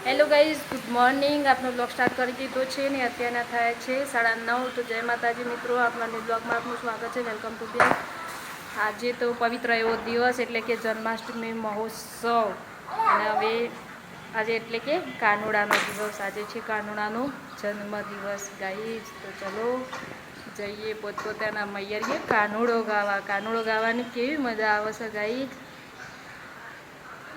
Hello guys, good morning. આપનો blog start કરી દીધો છે ને અત્યારના થયા છે 9:30. તો જય માતાજી મિત્રો, આપણા બ્લોગમાં આપનું સ્વાગત છે. Welcome to blog. આજે તો પવિત્ર એવો દિવસ એટલે કે જન્માષ્ટમી મહોત્સવ, અને હવે આજે એટલે કે કાનુડાનો દિવસ. આજે છે કાનુડાનો જન્મદિવસ ગાઈઝ. તો ચલો જઈએ પોતપોતાના મૈયરીએ કાનુડો ગાવા. કાનુડો ગાવાની કેવી મજા આવે છે ગાઈઝ,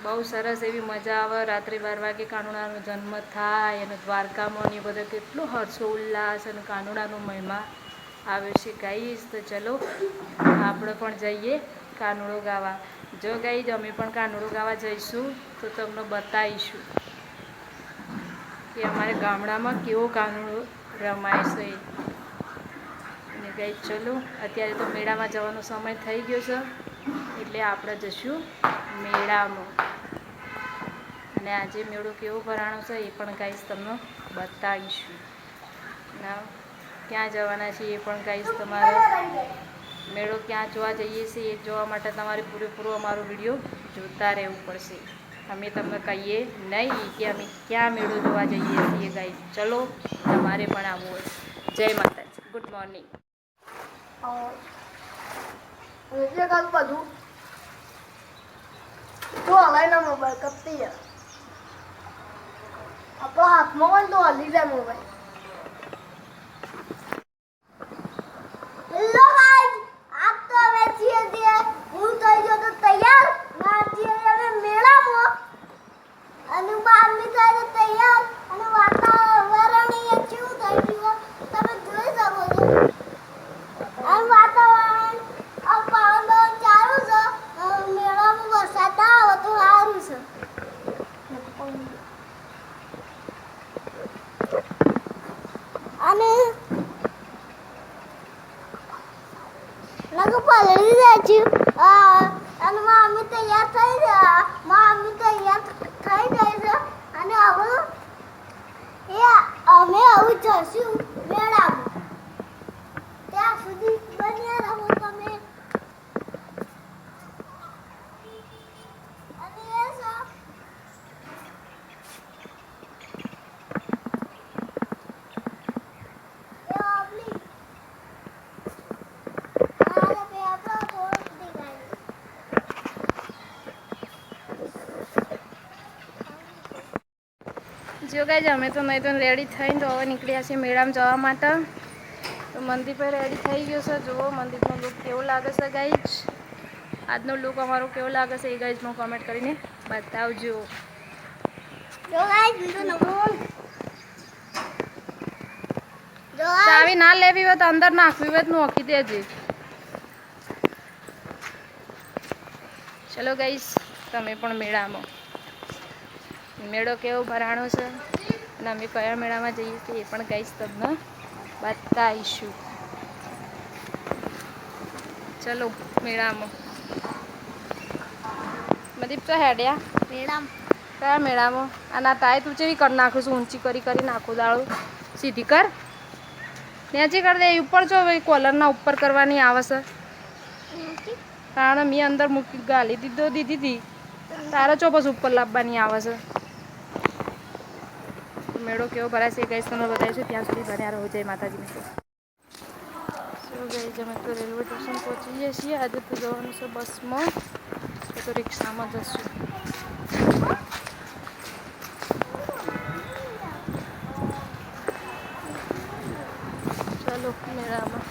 બહુ સરસ એવી મજા આવે. રાત્રે 12 વાગે કાનુડાનો જન્મ થાય અને દ્વારકામાં ને બધા કેટલો હર્ષો ઉલ્લાસ અને કાનુડાનો મહિમા આવે છે ગાઈઝ. તો ચલો આપણે પણ જઈએ કાનુડો ગાવા. જો ગાઈઝ અમે પણ કાનુડો ગાવા જઈશું તો તમને બતાવીશું કે અમારે ગામડામાં કેવો કાનુડો રમાય છે. અને ગાઈઝ ચલો, અત્યારે તો મેળામાં જવાનો સમય થઈ ગયો છે એટલે આપણે જઈશું મેળામાં. અને આજે મેળો કેવો ભરાણો છે એ પણ ગાઈઝ તમને બતાવીશું. ના ક્યાં જવાના છીએ એ પણ ગાઈઝ, તમારે મેળો ક્યાં જોવા જઈએ છીએ એ જોવા માટે તમારે પૂરેપૂરો અમારો વિડીયો જોતા રહેવું પડશે. અમે તમને કહીએ નહીં કે અમે ક્યાં મેળો જોવા જઈએ છીએ ગાઈઝ. ચલો તમારે પણ આવવું હોય. જય માતાજી, ગુડ મોર્નિંગ. બધું તો હલાય મોબાઈલ કપતી જાય, આપણો હાથમાં હોય તો હલી જાય મોબાઈલ. હેલો ગાઈસ, આપ તો હવે છીએ હું થઈ ગયો તો તૈયાર ના છીએ હવે મેળામાં, અને બારની થાય તો તૈયાર, અને વાતાવરણ એ કેવું થઈ ગયું તમે જોઈ શકો છો. આ વાતાવરણ આ પાવન ચાલુ છે. મેળામાં વરસાદ ના આવે તો સારું છે. અને લગો પલળી જાય છે. અને મમ્મી તૈયાર થઈ જાય, મમ્મી તૈયાર થઈ જાય છે. અને હવે અમે આવું જશું મેળામાં. ત્યાં સુધી બન્યા રહો તમે. અને એ જો ગાઈઝ અમે તો નહીં તો રેડી થઈને તો હવે નીકળ્યા છીએ મેળામાં જવા માટે. તો મંદિર પર રેડી થઈ ગયો છે. જુઓ મંદિરનો લુક કેવો લાગે છે ગાઈઝ. આજનો લુક અમારો કેવો લાગે છે એ ગાઈઝમાં કોમેન્ટ કરીને બતાવજો. ચાવી ના લેવી હોય તો અંદર નાખવી હોય તો નોખી દેજે. ચલો ગાઈઝ, તમે પણ મેળામાં. મેળો કેવો ભરાણો છે અને અમે કયા મેળામાં જઈએ છીએ એ પણ ગાઈઝ તમને બતાવીશું. ચલો મેળામાં. મદીપ તો હેડ્યા મેળામાં કયા મેળામાં? અને આ તાય તું ચેવી કરી નાખું છું, ઊંચી કરી કરી નાખું દાળું. સીધી કર, નેચી કરી દે. ઉપર જો કોલરના ઉપર કરવાની આવે છે, કારણ મેં અંદર મૂકી ગાલી દીધી હતી. તારે ચો પછી ઉપર લાવવાની આવે છે. મેળો કેવો ભરાય છે ગાઈઝ તમને બતાવીશું. ત્યાં સુધી ભર્યા રહો. જય માતાજી મિત્રો. ગાઈઝ અમે તો રેલવે સ્ટેશન પહોંચીએ છીએ. આજે તો જવાનું છે બસમાં, તો રિક્ષામાં જશું. ચાલો મેળામાં.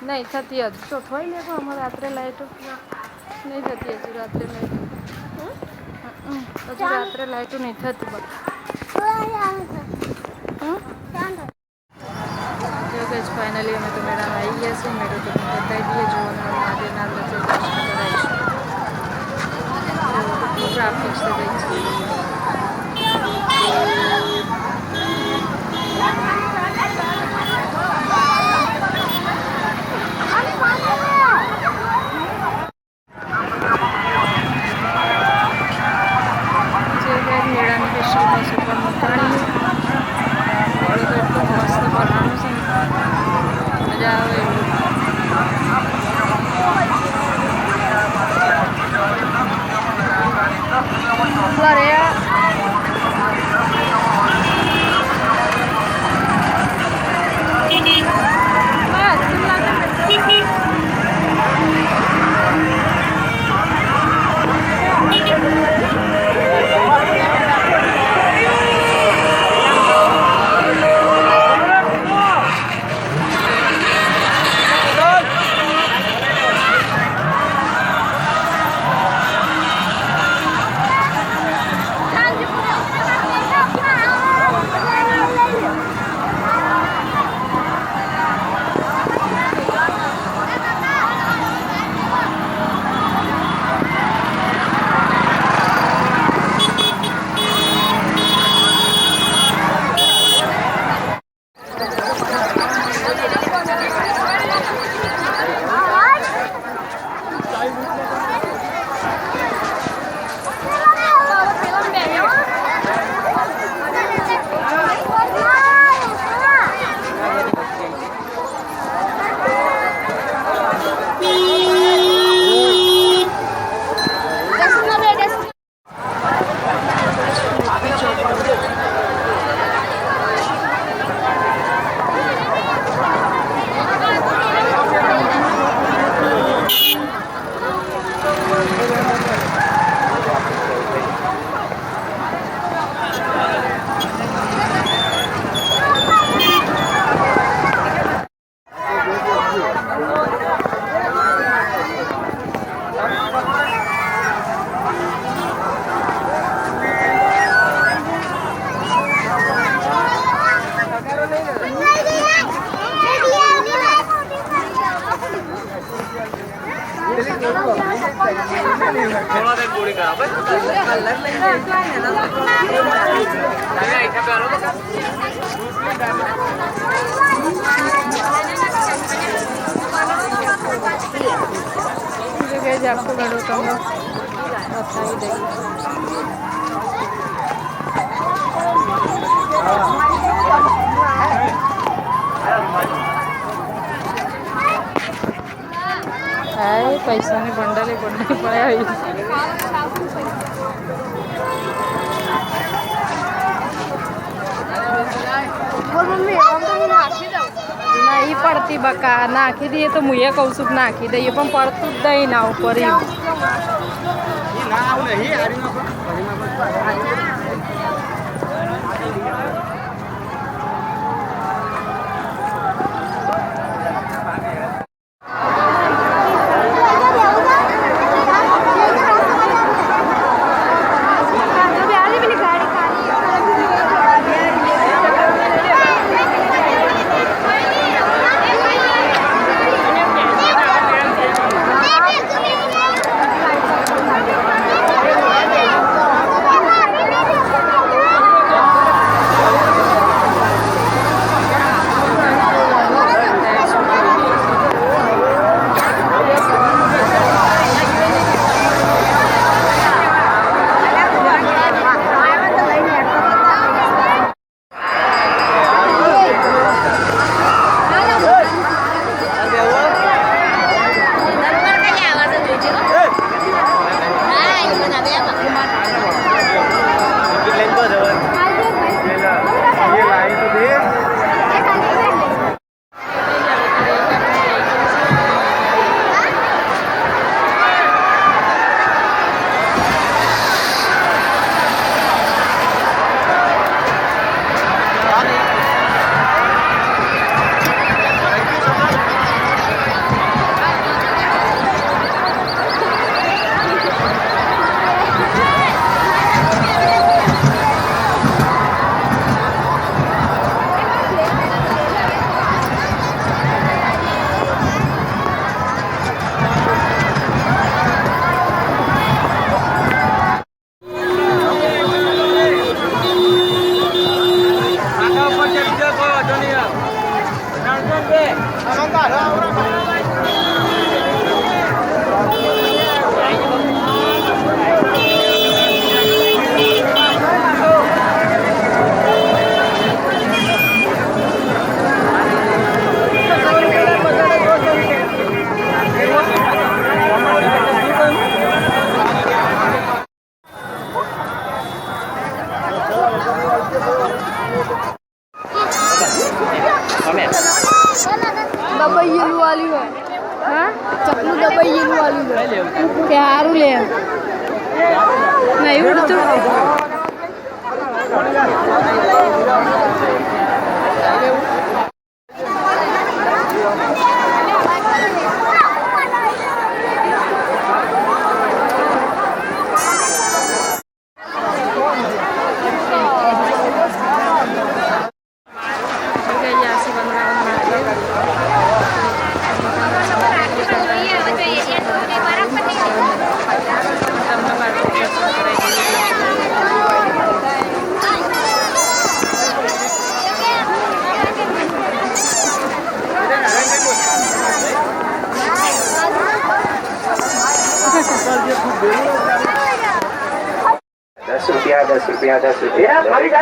નહીં થતી હજુ તો થોડી લે. અમારે રાત્રે લાઈટો નહીં થતી હજુ. રાત્રે લાઈટ હજુ રાત્રે લાઈટો નહીં થતી. બસ જો કે ફાઇનલી અમે તો મેળામાં આવી ગયા છીએ. મેળો તો બતાવી દઈએ. જોવાનું મહાદેવના દર્શન કરાવીશું. ટ્રાફિક છે મેળાની સ્પેશિયલ બસ ઉપર મૂકવાની. એટલો મસ્ત બનાવવાનું છે, મજા આવે જગ્યાએ આખો ગાડો તમને બતાવી દઈએ. હાય પૈસાની બંડલે પડ્યા ના એ પડતી બકા નાખી દઈએ તો હું એ કહું છું કે નાખી દઈએ પણ પડતું જ દહીં ના ઉપર દબાઈયેલું વાલી હોય હા ચકલું દબાઈયેલું વાલી હોય કે સારું લે નહીં ઉડતું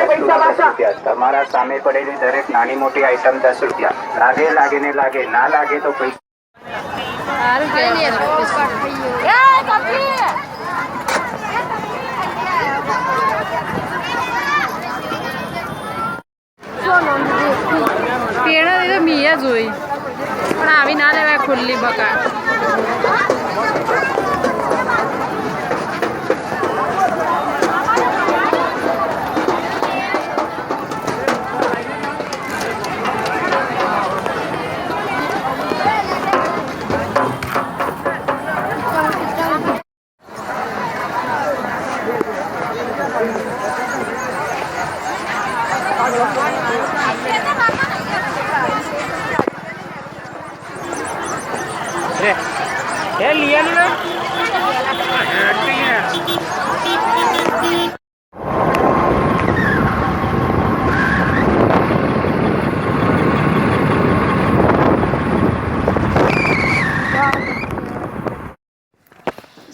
₹10 તમારા સામે પડેલી દરેક નાની મોટી આઈટમ ₹10 લાગે લાગે ને લાગે ના લાગે તો પૈસા પેડા તો મીયા જોઈ પણ આવી ના લેવાય ખુલ્લી બકા એ લીયાનું ના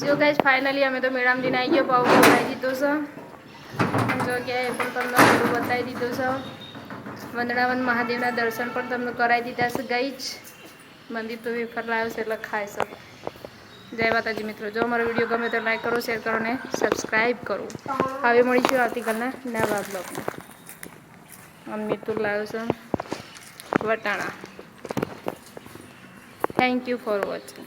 જો ગાઈસ ફાઇનલી અમે તો મેળામાં જઈને આવી ગયો પાવ બતાવી દીધો છે જગ્યાએ પણ તમને બધું બતાવી દીધું છે વંદનાવન મહાદેવના દર્શન પણ તમને કરાવી દીધા છે ગાઈસ મંદિર તો વેફર લાવ્યો છે એટલે ખાઈ શકો જય માતાજી મિત્રો જો અમારો વિડીયો ગમે તો લાઈક કરો શેર કરો ને સબસ્ક્રાઈબ કરો હવે મળીશું આવતીકાલના નવા બ્લોગમાં અમિતુલ લાવ્યો છે વટાણા થેન્ક યુ ફોર વોચિંગ